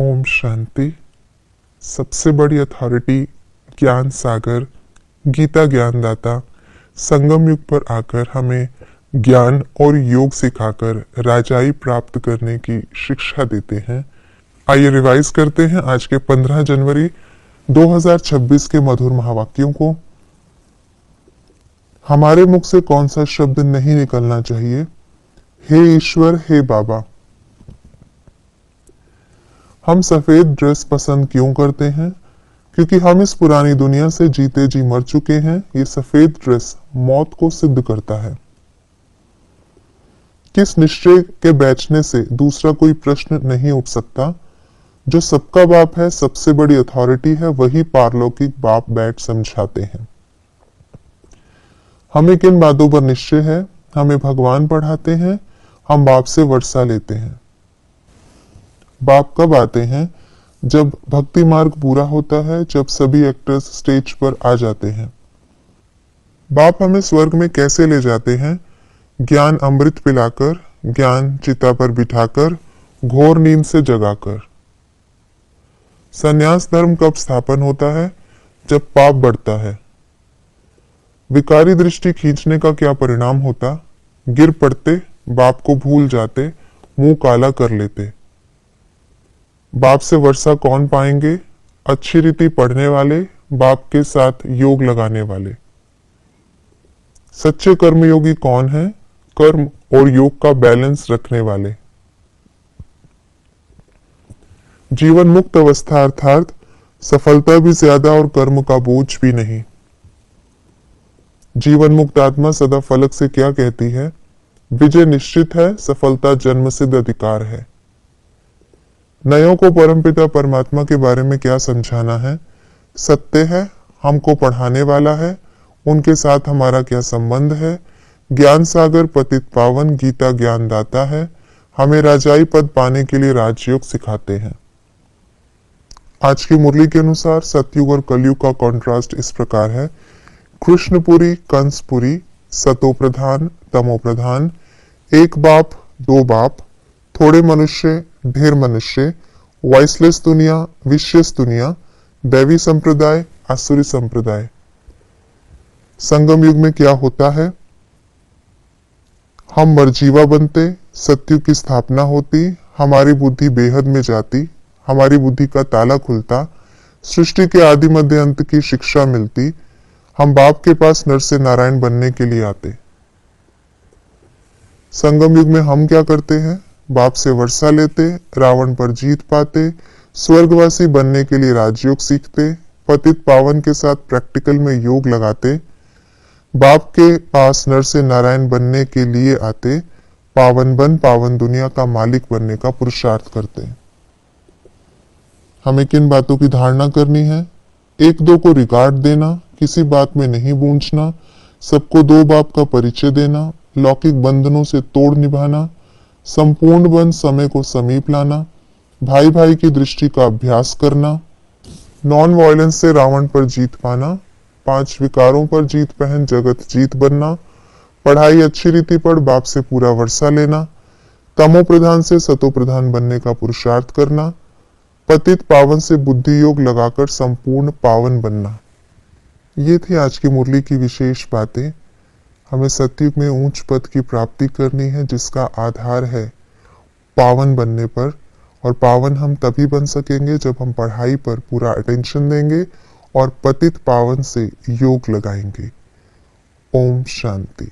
ओम शांति। सबसे बड़ी अथॉरिटी, ज्ञान सागर, गीता ज्ञानदाता संगम युग पर आकर हमें ज्ञान और योग सिखाकर राजाई प्राप्त करने की शिक्षा देते हैं। आइए रिवाइज करते हैं आज के 15 जनवरी 2026 के मधुर महावाक्यों को। हमारे मुख से कौन सा शब्द नहीं निकलना चाहिए? हे ईश्वर, हे बाबा। हम सफेद ड्रेस पसंद क्यों करते हैं? क्योंकि हम इस पुरानी दुनिया से जीते जी मर चुके हैं। ये सफेद ड्रेस मौत को सिद्ध करता है। किस निश्चय के बैठने से दूसरा कोई प्रश्न नहीं उठ सकता? जो सबका बाप है, सबसे बड़ी अथॉरिटी है, वही पारलौकिक बाप बैठ समझाते हैं। हमें किन बातों पर निश्चय है? हमें भगवान पढ़ाते हैं, हम बाप से वर्षा लेते हैं। बाप कब आते हैं? जब भक्ति मार्ग पूरा होता है, जब सभी एक्टर्स स्टेज पर आ जाते हैं। बाप हमें स्वर्ग में कैसे ले जाते हैं? ज्ञान अमृत पिलाकर, ज्ञान चिता पर बिठाकर, घोर नींद से जगाकर। संन्यास धर्म कब स्थापन होता है? जब पाप बढ़ता है। विकारी दृष्टि खींचने का क्या परिणाम होता? गिर पड़ते, बाप को भूल जाते, मुंह काला कर लेते। बाप से वर्षा कौन पाएंगे? अच्छी रीति पढ़ने वाले, बाप के साथ योग लगाने वाले। सच्चे कर्मयोगी कौन है? कर्म और योग का बैलेंस रखने वाले। जीवन मुक्त अवस्था अर्थात सफलता भी ज्यादा और कर्म का बोझ भी नहीं। जीवन मुक्त आत्मा सदा फलक से क्या कहती है? विजय निश्चित है, सफलता जन्म सिद्ध अधिकार है। नयों को परमपिता परमात्मा के बारे में क्या समझाना है? सत्य है, हमको पढ़ाने वाला है, उनके साथ हमारा क्या संबंध है। ज्ञान सागर पतित पावन गीता ज्ञानदाता है, हमें राजाई पद पाने के लिए राजयोग सिखाते हैं। आज की मुरली के अनुसार सतयुग और कलयुग का कॉन्ट्रास्ट इस प्रकार है। कृष्णपुरी, कंसपुरी, सतो प्रधान, तमो प्रधान, एक बाप, दो बाप, थोड़े मनुष्य, ढेर मनुष्य, वॉइसलेस दुनिया, विशेष दुनिया, दैवी संप्रदाय, आसुरी संप्रदाय। संगम युग में क्या होता है? हम मरजीवा बनते, सत्युग की स्थापना होती, हमारी बुद्धि बेहद में जाती, हमारी बुद्धि का ताला खुलता, सृष्टि के आदि मध्य अंत की शिक्षा मिलती, हम बाप के पास नर से नारायण बनने के लिए आते। संगम युग में हम क्या करते हैं? बाप से वर्षा लेते, रावण पर जीत पाते, स्वर्गवासी बनने के लिए राजयोग सीखते, पतित पावन के साथ प्रैक्टिकल में योग लगाते, बाप के पास नर से नारायण बनने के लिए आते, पावन बन पावन दुनिया का मालिक बनने का पुरुषार्थ करते। हमें किन बातों की धारणा करनी है? एक दो को रिगार्ड देना, किसी बात में नहीं बूझना, सबको दो बाप का परिचय देना, लौकिक बंधनों से तोड़ निभाना, संपूर्ण बन समय को समीप लाना, भाई भाई की दृष्टि का अभ्यास करना, नॉन वायलेंस से रावण पर जीत पाना, 5 विकारों पर जीत पहन जगत जीत बनना, पढ़ाई अच्छी रीति पढ़ बाप से पूरा वर्षा लेना, तमो प्रधान से सतो प्रधान बनने का पुरुषार्थ करना, पतित पावन से बुद्धि योग लगाकर संपूर्ण पावन बनना। ये थी आज की मुरली की विशेष बातें। हमें सतयुग में ऊंच पद की प्राप्ति करनी है, जिसका आधार है पावन बनने पर। और पावन हम तभी बन सकेंगे जब हम पढ़ाई पर पूरा अटेंशन देंगे और पतित पावन से योग लगाएंगे। ओम शांति।